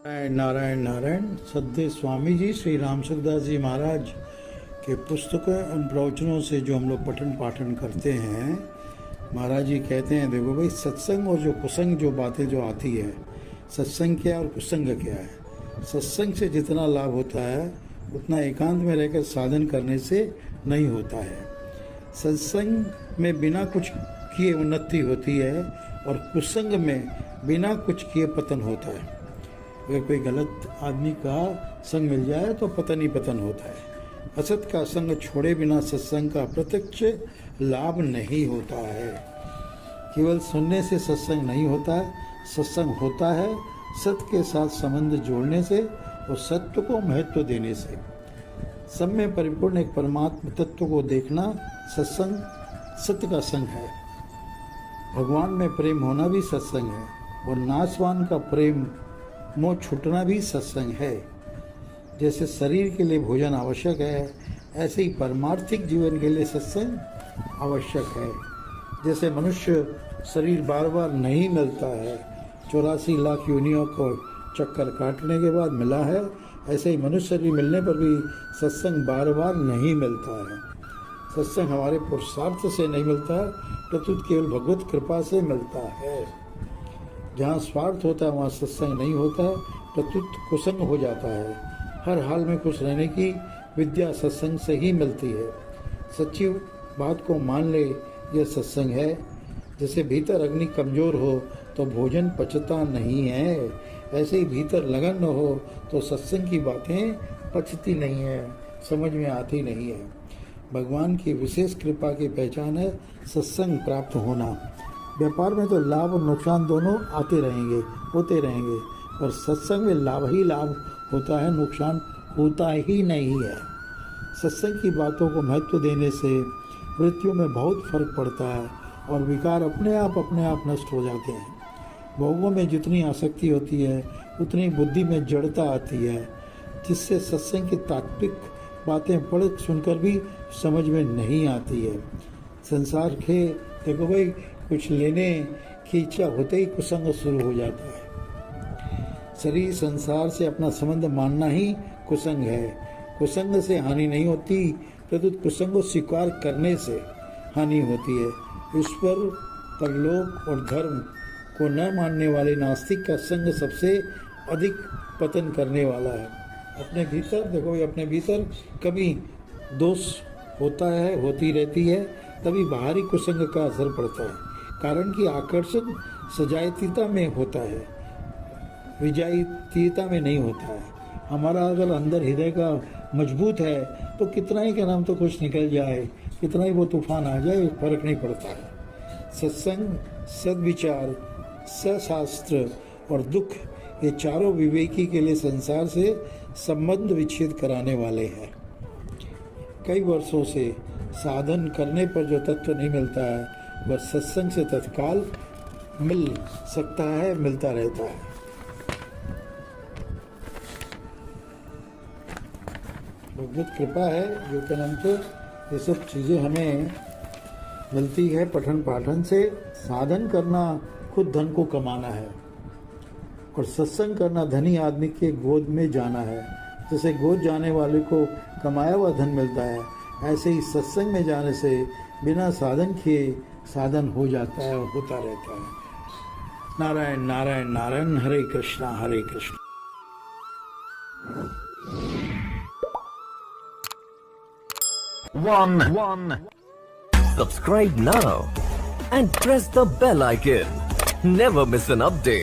नारायण नारायण नारायण। सद्य स्वामी जी श्री राम सुखदास जी महाराज के पुस्तकों उन प्रवचनों से जो हम लोग पठन पाठन करते हैं, महाराज जी कहते हैं देखो भाई, सत्संग और जो कुसंग जो बातें जो आती है, सत्संग क्या और कुसंग क्या है। सत्संग से जितना लाभ होता है उतना एकांत में रहकर साधन करने से नहीं होता है। सत्संग में बिना कुछ किए उन्नति होती है और कुसंग में बिना कुछ किए पतन होता है। अगर कोई गलत आदमी का संग मिल जाए तो पतन ही पतन होता है। असत का संग छोड़े बिना सत्संग का प्रत्यक्ष लाभ नहीं होता है। केवल सुनने से सत्संग नहीं होता है, सत्संग होता है सत्य के साथ संबंध जोड़ने से और सत्य को महत्व देने से। सब में परिपूर्ण एक परमात्म तत्व को देखना सत्संग सत्य का संग है। भगवान में प्रेम होना भी सत्संग है और नासवान का प्रेम मोह छूटना भी सत्संग है। जैसे शरीर के लिए भोजन आवश्यक है, ऐसे ही परमार्थिक जीवन के लिए सत्संग आवश्यक है। जैसे मनुष्य शरीर बार बार नहीं मिलता है, 84 लाख योनियों को चक्कर काटने के बाद मिला है, ऐसे ही मनुष्य शरीर मिलने पर भी सत्संग बार बार नहीं मिलता है। सत्संग हमारे पुरुषार्थ से नहीं मिलता है, प्रत्युत केवल भगवत कृपा से मिलता है। जहाँ स्वार्थ होता है वहाँ सत्संग नहीं होता है, प्रत्युत कुसंग हो जाता है। हर हाल में खुश रहने की विद्या सत्संग से ही मिलती है। सच्ची बात को मान ले, यह सत्संग है। जैसे भीतर अग्नि कमजोर हो तो भोजन पचता नहीं है, ऐसे ही भीतर लगन न हो तो सत्संग की बातें पचती नहीं है, समझ में आती नहीं है। भगवान की विशेष कृपा की पहचान है सत्संग प्राप्त होना। व्यापार में तो लाभ और नुकसान दोनों आते रहेंगे, होते रहेंगे, पर सत्संग में लाभ ही लाभ होता है, नुकसान होता ही नहीं है। सत्संग की बातों को महत्व देने से वृत्तियों में बहुत फर्क पड़ता है और विकार अपने आप नष्ट हो जाते हैं। भोगों में जितनी आसक्ति होती है उतनी बुद्धि में जड़ता आती है, जिससे सत्संग की तात्विक बातें पढ़ सुनकर भी समझ में नहीं आती है। संसार के देखो भाई, कुछ लेने की इच्छा होते ही कुसंग शुरू हो जाता है। शरीर संसार से अपना संबंध मानना ही कुसंग है। कुसंग से हानि नहीं होती, प्रत्युत कुसंग को स्वीकार करने से हानि होती है। ईश्वर, परलोक और धर्म को न मानने वाले नास्तिक का संग सबसे अधिक पतन करने वाला है। अपने भीतर देखो, अपने भीतर कभी दोष होता है, होती रहती है, तभी बाहरी कुसंग का असर पड़ता है। कारण कि आकर्षण सजातीयता में होता है, विजातीयता में नहीं होता है। हमारा अगर अंदर हृदय का मजबूत है तो कितना ही क्या नाम तो कुछ निकल जाए, कितना ही वो तूफान आ जाए, फर्क नहीं पड़ता है। सत्संग, सद्विचार, सशास्त्र और दुख, ये चारों विवेकी के लिए संसार से संबंध विच्छेद कराने वाले हैं। कई वर्षों से साधन करने पर जो तत्व नहीं मिलता है वह सत्संग से तत्काल मिल सकता है, मिलता रहता है। भगवत कृपा है जो क्या नाम से ये सब चीज़ें हमें मिलती है पठन पाठन से। साधन करना खुद धन को कमाना है और सत्संग करना धनी आदमी के गोद में जाना है। जैसे गोद जाने वाले को कमाया हुआ धन मिलता है, ऐसे ही सत्संग में जाने से बिना साधन किए साधन हो जाता है और होता रहता है। नारायण नारायण नारायण। हरे कृष्णा हरे Krishna. One. Subscribe now and press the bell icon. Never miss an update.